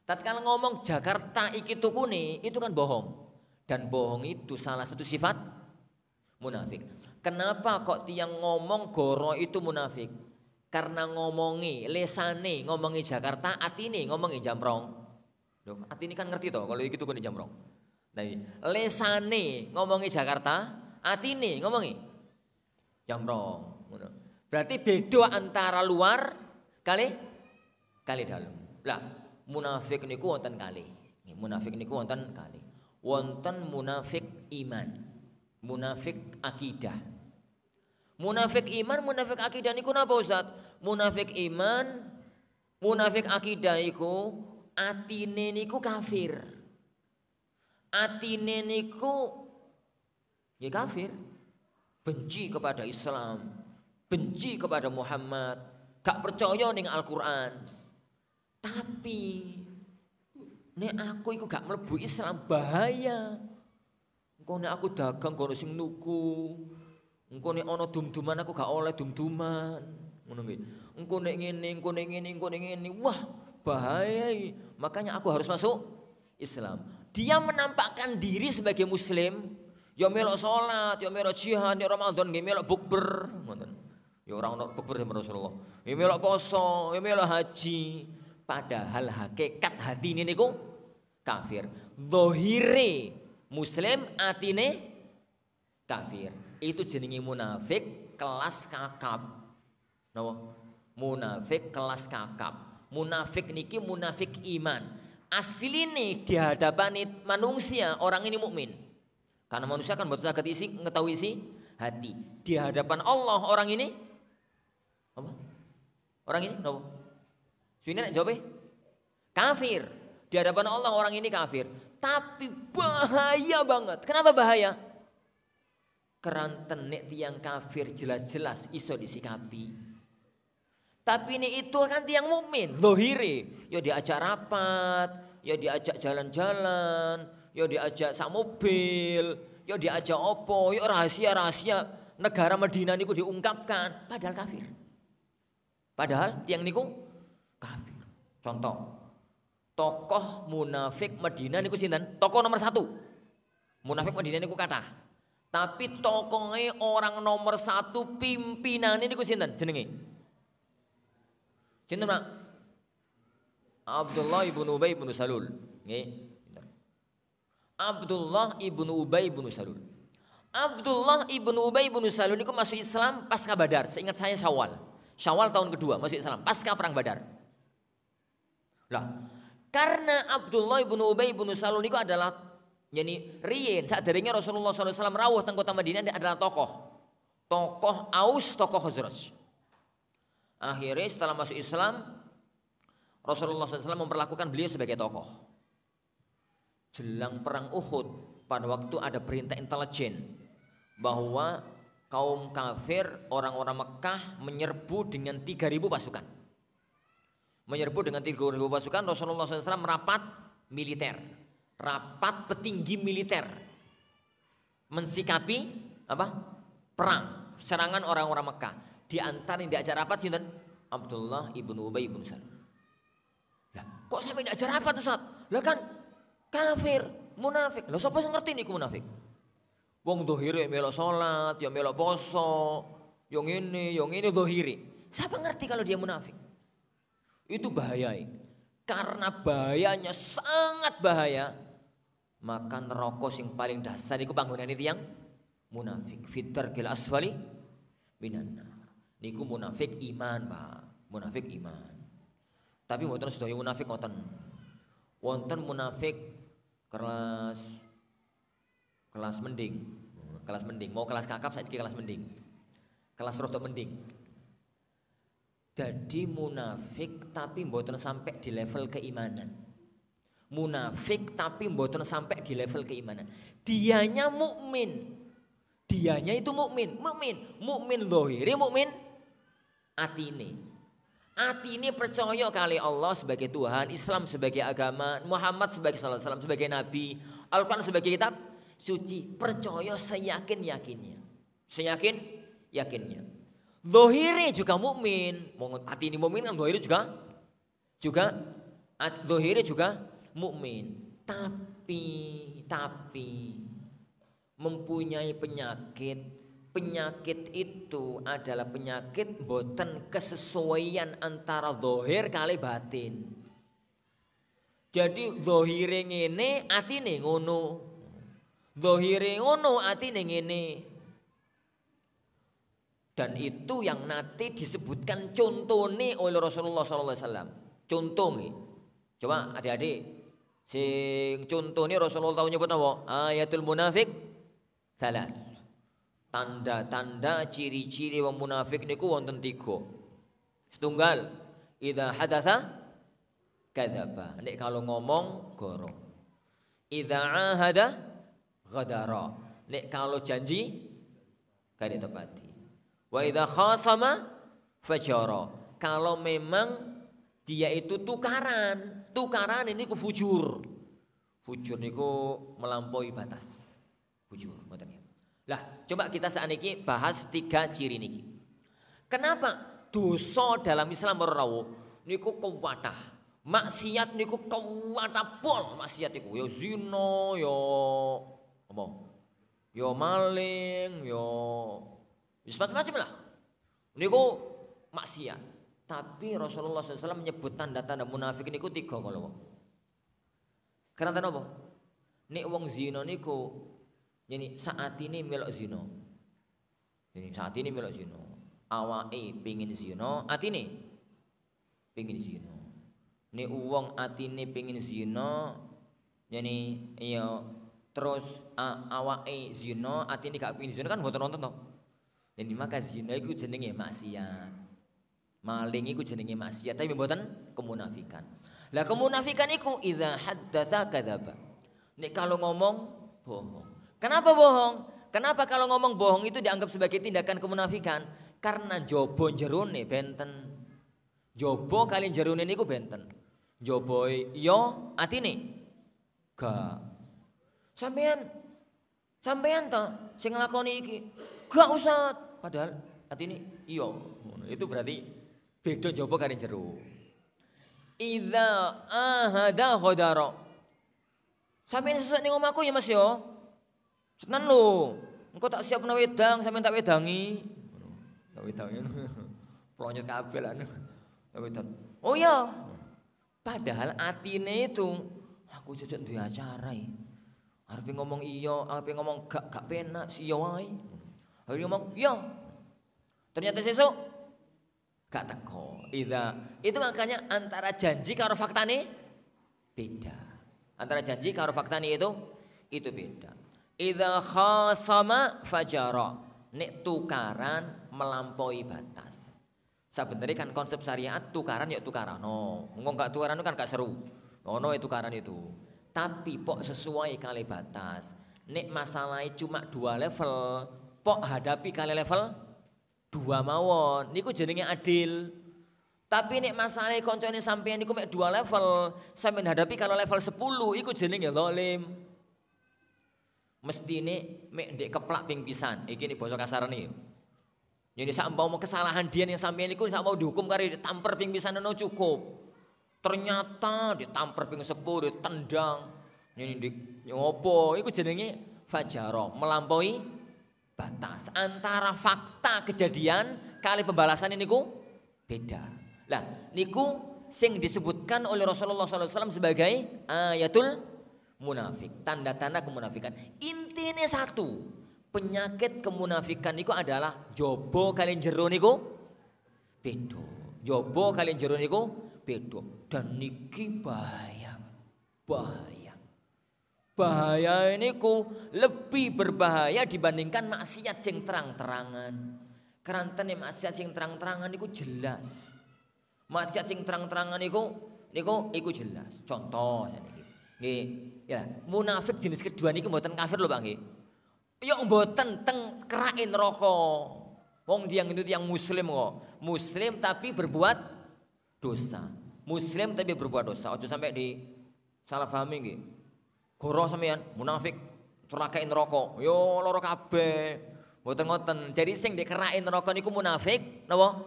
Tatkala ngomong Jakarta iki tukune, itu kan bohong. Dan bohong itu salah satu sifat munafik. Kenapa kok tiang ngomong goro itu munafik? Karena ngomongi lesane ngomongi Jakarta, atine ngomongi Jamprong. Loh, atine kan ngerti toh kalau iki tukune Jamprong. Tapi lesane ngomongi Jakarta, atine ngomongi Jamrong. Berarti beda antara luar kali dalam. Lah, munafik niku wonten kali. Munafik niku wonten kali. Wonten munafik iman, munafik akidah. Munafik iman, munafik akidah niku napa Ustaz? Munafik iman, munafik akidah iku atine niku kafir. Atine niku ya kafir. Benci kepada Islam, benci kepada Muhammad, gak percaya ning Al-Qur'an. Tapi nek aku iku gak mlebu Islam bahaya. Engko nek aku dagang kono sing nuku. Engko nek ana dum-duman aku gak oleh dum-duman. Ngono nggih. Engko nek ngene, engko nek ngene, engko nek ngene. Wah, bahaya iki. Makanya aku harus masuk Islam. Dia menampakkan diri sebagai muslim, ya melok salat, ya melok jihad, ya Ramadan nggih melok bukber, ngoten. Ya ora ono bukber sama Rasulullah. Ya melok poso, ya melok haji. Padahal hakikat hatine niku kafir. Zahire muslim, atine kafir. Itu jenenge munafik kelas kakap. Napa? Munafik kelas kakap. Munafik niki munafik iman. Asline di hadapan manusia orang ini mukmin. Karena manusia kan betul saged isi ngetahui isi hati. Di hadapan Allah orang ini apa? Orang ini apa? Sini nek jawab kafir. Di hadapan Allah orang ini kafir. Tapi bahaya banget. Kenapa bahaya? Keranten nek tiang kafir jelas-jelas iso disikapi. Tapi ini itu kan tiang mukmin, zahire. Ya diajak rapat, ya diajak jalan-jalan, ya diajak sak mobil, ya diajak opo, ya rahasia-rahasia negara Madinah niku diungkapkan, padahal kafir. Padahal tiang niku kafir. Contoh, tokoh munafik Madinah niku sinten? Tokoh nomor 1. Munafik Madinah niku kathah. Tapi tokohnya orang nomor 1 pimpinane niku sinten jenenge? Sinten Pak? Abdullah ibnu Ubay ibnu Salul. Nggih. Abdullah ibnu Ubay ibnu Salul. Abdullah ibnu Ubay ibnu Salul niku masuk Islam pasca Badar. Seingat saya Syawal. Syawal tahun kedua masuk Islam pasca perang Badar. Lah, karena Abdullah ibnu Ubay ibnu Salul niku adalah yani riyen saderenge Rasulullah SAW rawuh teng kota Madinah adalah tokoh Aus, tokoh Khazraj. Akhirnya setelah masuk Islam, Rasulullah SAW memperlakukan beliau sebagai tokoh. Jelang perang Uhud, pada waktu ada perintah intelijen bahwa kaum kafir orang-orang Mekah menyerbu dengan 3.000 pasukan. Menyerbu dengan 3.000 pasukan, Rasulullah SAW merapat militer, rapat petinggi militer, mensikapi apa? Perang, serangan orang-orang Mekah. Di antara yang diajak rapat sinten? Abdullah ibnu Ubay ibnu Salul. Lah, kok sampai diajak rapat Ustaz? Lah kan kafir, munafik. Lah sapa sing ngerti niku munafik? Wong zahire melok salat, ya melok poso, yang ini zahire. Siapa ngerti kalau dia munafik? Itu bahaya. Karena bahayanya sangat bahaya. Maka neraka sing paling dasar iku panggonane tiyang munafik. Fitarkil asfali minan. Niku munafik iman, Pak. Munafik iman. Tapi mboten sedaya munafik ngoten. Wonten munafik kelas mending. Kelas mending. Mau kelas kakap saiki kelas mending. Kelas rodok mending. Jadi munafik tapi mboten sampai di level keimanan. Munafik tapi mboten sampai di level keimanan. Dianya mukmin. Dianya itu mukmin. Mukmin zahire, mukmin atine. Atine percaya kali Allah sebagai Tuhan, Islam sebagai agama, Muhammad sebagai sallallahu alaihi wasallam sebagai nabi, Al-Qur'an sebagai kitab suci, percaya seyakin-yakinnya. Seyakin-yakinnya. Zahire juga mukmin, atine mukmin kan zahire juga zahire juga mukmin. Tapi mempunyai penyakit. Penyakit itu adalah penyakit boten kesesuaian antara zahir kali batin. Jadi zahire ngene, atine ngono. Zahire ngono, atine ngene. Dan itu yang nanti disebutkan contohnya oleh Rasulullah SAW. Contohnya, coba adik-adik, sing contohnya Rasulullah tahu nyebut apa? Ayatul munafik salas. Tanda-tanda ciri-ciri wong munafik niku wonten 3. Setunggal, idza hadatsa kadzaba. Nek kalau ngomong goro. Idza ahada ghadara. Nek kalau janji gak ditepati. Wa idza khasama fajara. Kalau memang dia itu tukaran ini ku fujur. Fujur niku melampaui batas. Fujur, ngoten ya. Lah, coba kita saiki bahas 3 ciri niki. Kenapa dosa dalam Islam rawuh niku kuwatah. Maksiat niku kuwatah pol maksiat niku. Ya zina, ya apa? Ya maling, ya macam-macam lah. Niku maksiat. Tapi Rasulullah SAW menyebut tanda-tanda munafik niku 3 kalau. Karena apa? Nek wong zina niku jadi saat ini melok zina. Jadi saat ini melok zina. Awake pengin zina, atine pengin zina. Nek wong atine pengin zina, jadi iya terus awake zina, atine gak pengin zina kan mboten nonton to. Jadi maka zina iku jenenge maksiat. Maling iku jenenge maksiat tapi mboten kemunafikan. Lah kemunafikan iku idza haddatsa kadzaba. Nek kalau ngomong bohong. Kenapa bohong? Kenapa kalau ngomong bohong itu dianggap sebagai tindakan kemunafikan? Karena jobo jerone benten. Jobo kali jerone niku benten. Jobo yo atine gak. Sampean ta sing nglakoni iki gak usah, padahal atine iya. Itu berarti beda jobo kali jero. Idza ahada ghadara. Sampeyan sesuk ning omahku ya Mas yo. Tenan lho. Engko tak siap wedang, sampeyan tak wedangi. Tak wedangi. Plonyet kabeh lan. Tak wedang. Oh iya. Padahal atine itu aku sesuk duwe acara iki. Arepe ngomong iya, arepe ngomong gak penak si iya wae. Arepe ngomong iya. Ternyata sesuk gak teko. Itu makanya antara janji karo faktane beda. Antara janji karo faktane itu beda. Idza khasama fajara. Nek tukaran melampaui batas. Sebenarnya kan konsep syariat tukaran ya tukaran. Ngomong gak tukaran kan gak seru. Ono tukaran itu. Tapi pok sesuai kali batas. Nek masalahnya cuma 2 level, pok hadapi kali level 2 mawon. Niku jenenge adil. Tapi nek masalah koncone sampeyan niku mek 2 level, sampeyan hadapi kalau level 10 iku jenenge zalim. Mestine mek ndek keplak ping pisan. Iki nek basa kasarane yo. Jadi sak mau kesalahan dia yang sampeyan niku sak mau dihukum karo ditamper ping pisan ono cukup. Ternyata ditamper ping 10, ditendang. Ini ngopo? Iku jenenge fajaro, melampaui batas. Antara fakta kejadian kali pembalasan niku beda. Lah niku sing disebutkan oleh Rasulullah SAW sebagai ayatul munafik, tanda-tanda kemunafikan. Intinya satu, penyakit kemunafikan niku adalah jobo kalian jero niku bedo. Jobo kalian jero niku bedo. Dan niki bahaya. Bahaya niku lebih berbahaya dibandingkan maksiat sing terang-terangan. Karena maksiat sing terang-terangan niku jelas. Maksiat sing terang-terangan niku jelas. Contoh nggih. Ya, munafik jenis kedua niku mboten kafir lho Pak nggih. Ya mboten teng kerain rokok. Wong dia itu yang muslim kok. Muslim tapi berbuat dosa. Muslim tapi berbuat dosa. Ojo sampai di salah pahami nggih. Goro sampean munafik terakain rokok. Yo loro kabeh. Mboten ngoten. Jadi sing dikerain rokok niku munafik napa?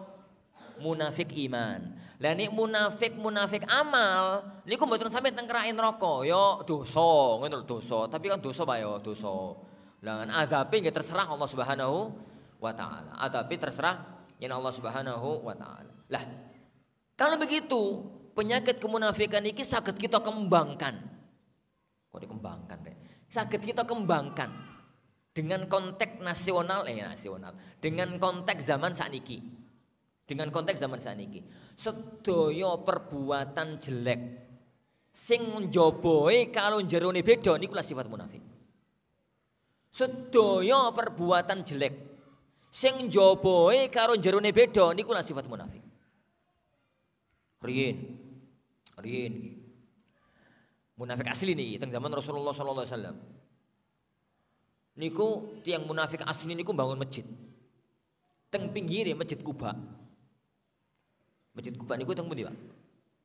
Munafik iman. Lah nek munafik amal niku mboten sampe teng kerain neraka ya dosa ngono lho dosa tapi kan dosa bae ya dosa. Lah azabe nggih terserah Allah Subhanahu wa taala. Azabe terserah yen Allah Subhanahu wa taala. Lah kalau begitu penyakit kemunafikan iki saged kita kembangkan. Kok dikembangkan rek? saged kita kembangkan dengan konteks nasional, dengan konteks zaman sakniki. Dengan konteks zaman sakniki. Sedaya perbuatan jelek sing njoboe kalau jerone beda niku lah sifat munafik. Sedaya perbuatan jelek sing njoboe karo jerone beda niku lah sifat munafik. Riyen munafik asli nih teng zaman Rasulullah sallallahu alaihi wasallam. Niku tiang munafik asli niku bangun masjid. Teng pinggire Masjid Kuba. Masjid Kuba niku teng pundi, Pak?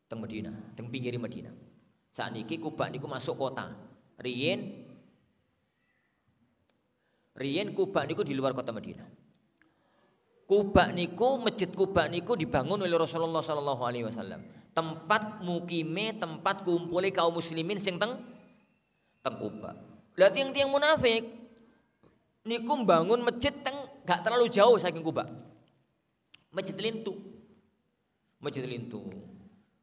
Teng Madinah, teng pinggire Madinah. Sakniki Kuba niku masuk kota. Riyen Kuba niku di luar kota Madinah. Kuba niku Masjid Kuba niku dibangun oleh Rasulullah sallallahu alaihi wasallam. Tempat mukime, tempat kumpule kaum muslimin sing teng Kuba. Lah tiang-tiang munafik niku bangun masjid teng gak terlalu jauh saking Kuba. Masjid Lintu.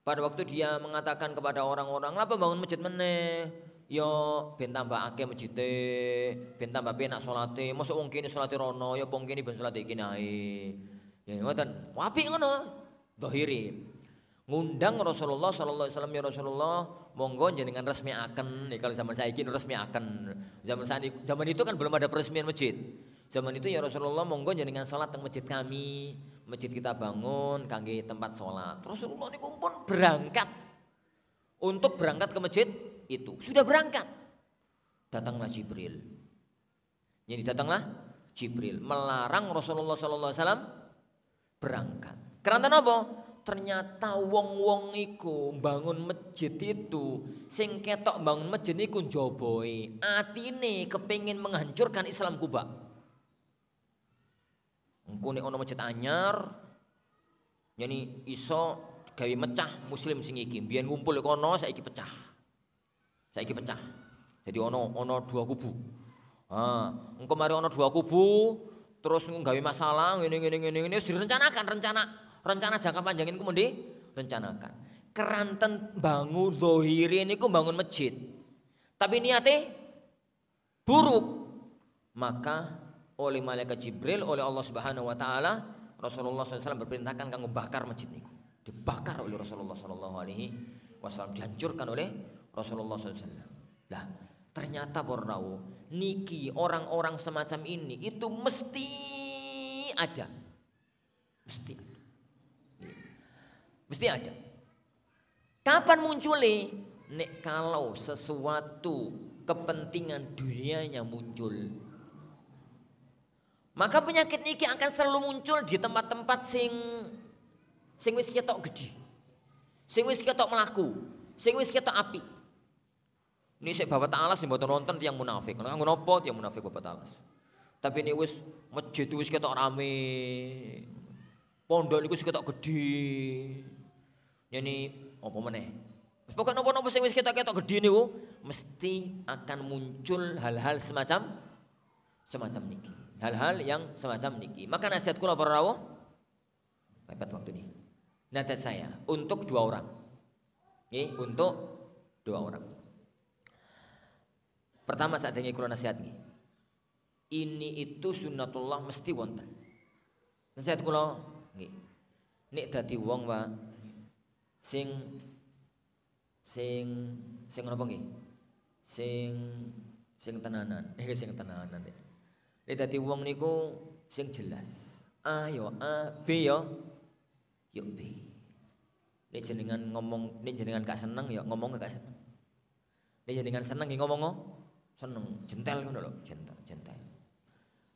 Pada waktu dia mengatakan kepada orang-orang, "Lapa bangun masjid meneh? Yo ben tambah akeh masjide, ben tambah penak salate. Mosok wong kene salate rono, ya wong kene ben salate kene ae." Ya ngoten. Apik ngono. Dhahiri. Ngundang Rasulullah sallallahu alaihi wasallam, "Ya Rasulullah, monggo jenengan resmiaken." Nih kalau zaman saiki resmiaken. Zaman itu kan belum ada peresmian masjid. Zaman itu ya Rasulullah monggo jenengan salat teng masjid kami. Masjid kita bangun kangge tempat salat. Rasulullah niku pun berangkat. Untuk berangkat ke masjid itu. Sudah berangkat. Datanglah Jibril. Jadi datanglah Jibril melarang Rasulullah sallallahu alaihi wasallam berangkat. Keranten apa? Ternyata wong-wong iku bangun masjid itu sing ketok bangun masjid iku njoboe atine kepengin menghancurkan Islam Kuba. Engko nek ana masjid anyar yani iso gawe mecah muslim sing iki biyen ngumpul kono saiki pecah. Jadi ana dua kubu. Engko mari ana dua kubu terus nggawe masalah ngene wis direncanakan rencana jangka panjang ini kemudian rencanakan. Keranten bangun dohiri ini bangun masjid. Tapi niatnya buruk. Maka oleh malaikat Jibril, oleh Allah Subhanahu Wa Taala, Rasulullah SAW berperintahkan kanggo bakar masjid niku. Dibakar oleh Rasulullah SAW, dihancurkan oleh Rasulullah SAW. Lah ternyata pornau niki orang-orang semacam ini itu mesti ada. Mesti ada. Kapan munculnya? Nek kalau sesuatu kepentingan dunianya muncul. Maka penyakit niki akan selalu muncul di tempat-tempat sing wis ketok gede. Sing wis ketok melaku. Sing wis ketok api. Ini sik Bapak Ta'ala sing mboten nonton tiyang munafik. Kanggo napa tiyang munafik Bapak Ta'ala. Tapi ini wis masjid wis ketok rame. Pondok niku wis ketok gede. Yani apa meneh? Pokoke napa-napa sing wis ketok-ketok gede niku mesti akan muncul hal-hal semacam niki. Hal-hal yang semacam niki. Maka nasihat kula para rawuh mepet waktu ini. Nasihat saya untuk dua orang. Nggih, untuk dua orang. Pertama saat ini kula nasihat nggih. Ini itu sunnatullah mesti wonten. Nasihat kula nggih. Nek dadi wong Pak sing napa nggih? Sing tenanan. Sing tenanan. Nek dadi wong niku sing jelas. A yo A, B yo B. Nek jenengan ngomong, nek jenengan gak seneng ya ngomong gak seneng. Nek jenengan seneng ya ngomong seneng, jentel ngono lho, jentel.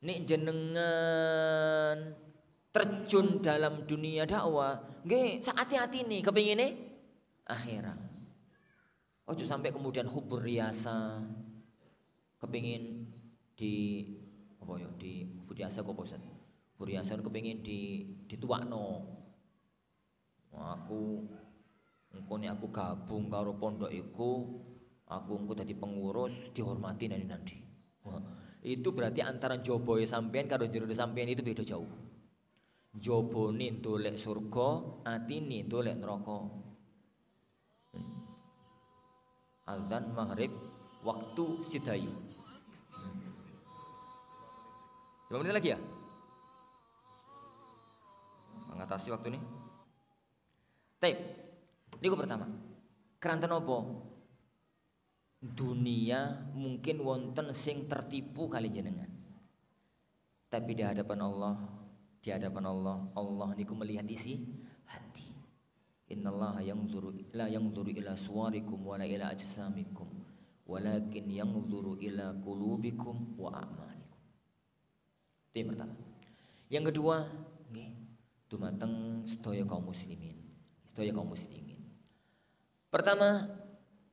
Nek jenengan terjun dalam dunia dakwah, nggih hati-hati nih kepingine akhirat. Ojo sampai kemudian hubur riasa, kepingin di apa ya di hubur riasa kok bosan. Hubur riasa kepingin dituakno. Aku engko nek aku gabung karo pondok iku, aku engko dadi pengurus dihormati nanti. Itu berarti antara joboe sampean karo jero sampean itu beda jauh. Jobone ndolek surga, atine ndolek neraka. Azan maghrib waktu sidayu. 5 menit lagi ya? Mengatasi waktu ini. Taib. Niku pertama. Keranten apa? Dunia mungkin wonten sing tertipu kali jenengan. Tapi di hadapan Allah, Allah niku melihat isi hati. Innallaha la yanzuru ila suwarikum wala ila ajsamikum, walakin yanzuru ila qulubikum wa a'malikum. Itu yang pertama. Yang kedua, nggih, dumateng sedaya kaum muslimin. Pertama,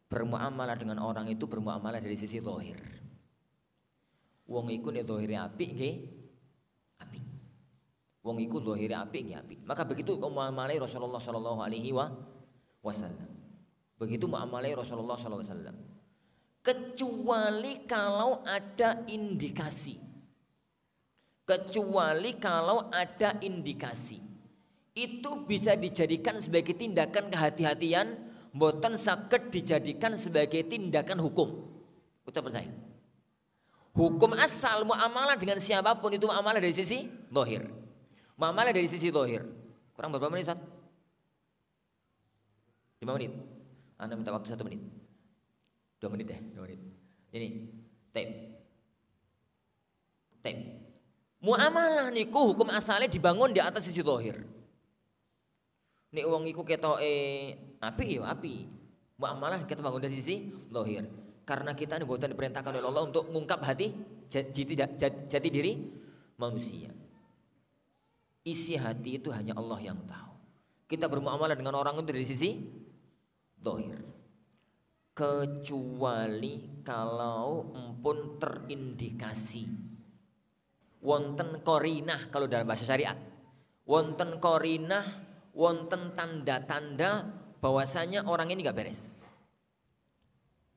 bermuamalah dengan orang itu bermuamalah dari sisi zahir. Wong iku nek zahire apik nggih, apik. Wong iku zahire apik nggih apik. Maka begitu muamalah Rasulullah sallallahu alaihi wasallam. Begitu muamalah Rasulullah sallallahu alaihi wasallam. Kecuali kalau ada indikasi. Itu bisa dijadikan sebagai tindakan kehati-hatian, mboten saged dijadikan sebagai tindakan hukum. Ucapan saya. Hukum asal muamalah dengan siapapun itu muamalah dari sisi zahir. Muamalah dari sisi zahir. Kurang berapa menit, Ustaz? 5 menit. Anda minta waktu 1 menit. 2 menit deh, 2 menit. Ini, tape. Muamalah niku hukum asalnya dibangun di atas sisi zahir. Nek wong iku ketoke apik ya apik. Muamalah kita bangun dari sisi zahir. Karena kita ini bukan diperintahkan oleh Allah untuk mengungkap hati jati diri manusia. Isi hati itu hanya Allah yang tahu. Kita bermuamalah dengan orang itu dari sisi zahir. Kecuali kalau empun terindikasi. Wonten qarinah kalau dalam bahasa syariat. Wonten qarinah, wonten tanda-tanda bahwasanya orang ini gak beres.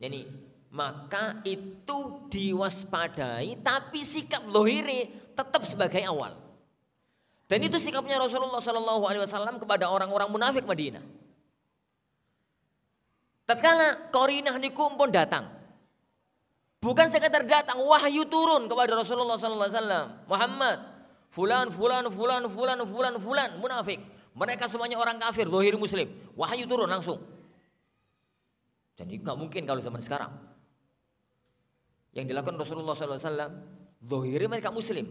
Jadi maka itu diwaspadai, tapi sikap lohiri tetap sebagai awal. Dan itu sikapnya Rasulullah SAW kepada orang-orang munafik Madinah. Tatkala qarinah niku pun datang, bukan sekadar datang, wahyu turun kepada Rasulullah SAW. Muhammad, fulan munafik. Mereka semuanya orang kafir, zahir muslim. Wahyu turun langsung. Jadi nggak mungkin kalau zaman sekarang. Yang dilakukan Rasulullah SAW, zahirnya mereka muslim.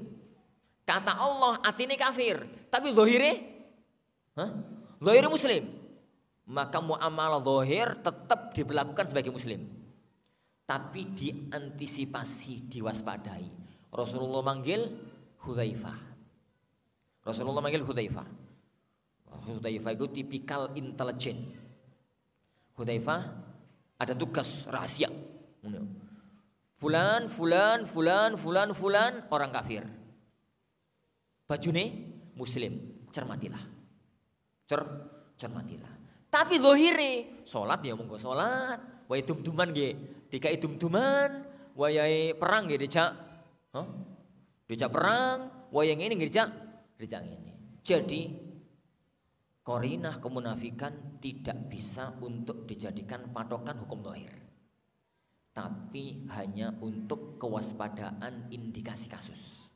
Kata Allah, atine kafir, tapi zahirnya muslim. Maka muamalah zahir tetap diberlakukan sebagai muslim. Tapi diantisipasi, diwaspadai. Rasulullah manggil Hudzaifah. Hudzaifah itu tipikal intelijen. Hudzaifah ada tugas rahasia. Fulan orang kafir. Bajune muslim, cermatilah. Cermatilah. Tapi zahire salat ya monggo salat, wae dum-duman nggih, dikai dum-duman, wayahe perang nggih dijak. Dijak perang, wae ngene nggih dijak ngene. Jadi qarinah kemunafikan tidak bisa untuk dijadikan patokan hukum zahir. Tapi hanya untuk kewaspadaan indikasi kasus.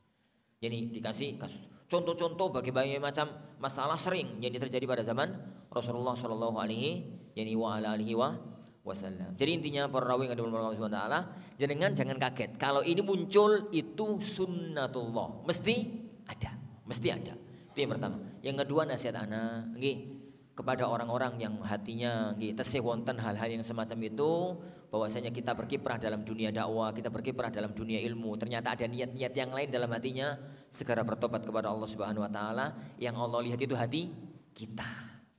Jadi dikasih kasus. Contoh-contoh berbagai macam masalah sering yang terjadi pada zaman Rasulullah Shallallahu Alaihi Wasallam. Jadi intinya para rawi yang ada Allah Subhanahu Wa Taala, jangan kaget kalau ini muncul itu sunnatullah, mesti ada. Itu yang pertama. Yang kedua nasihat ana, kepada orang-orang yang hatinya tesih wonten hal-hal yang semacam itu, bahwasanya kita berkiprah dalam dunia dakwah, kita berkiprah dalam dunia ilmu, ternyata ada niat-niat yang lain dalam hatinya, segera bertobat kepada Allah Subhanahu Wa Taala. Yang Allah lihat itu hati kita,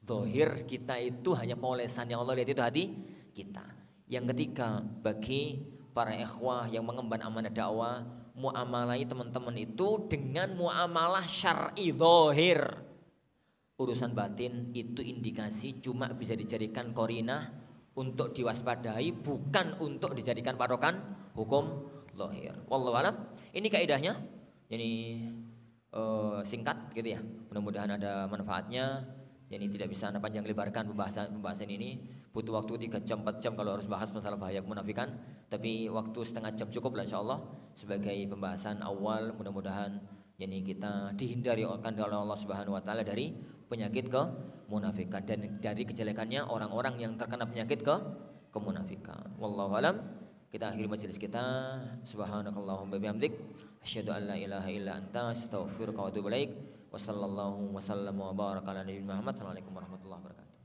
zahir kita itu hanya polesan, yang Allah lihat itu hati kita. Yang ketiga, bagi para ikhwah yang mengemban amanah dakwah, muamalahi teman-teman itu dengan muamalah syar'i zahir. Urusan batin itu indikasi cuma bisa dijadikan qarinah untuk diwaspadai, bukan untuk dijadikan patokan hukum zahir. Wallahu alam. Ini kaidahnya. Ini singkat gitu ya. Mudah-mudahan ada manfaatnya. Jadi tidak bisa anda panjang lebarkan pembahasan ini. Butuh waktu 3 jam 4 jam kalau harus bahas masalah bahaya kemunafikan. Tapi waktu setengah jam cukup lah insyaallah sebagai pembahasan awal. Mudah-mudahan yani kita dihindari oleh Allah Subhanahu wa taala dari penyakit kemunafikan dan dari kejelekannya orang-orang yang terkena penyakit kemunafikan. Wallahu alam. Kita akhiri majelis kita. Subhanakallahumma bihamdik asyhadu an la ilaha illa anta astaghfiruka wa atubu ilaik. Wassallallahu wasallam wa baraka ala nabiyina Muhammad. Assalamualaikum warahmatullahi wabarakatuh.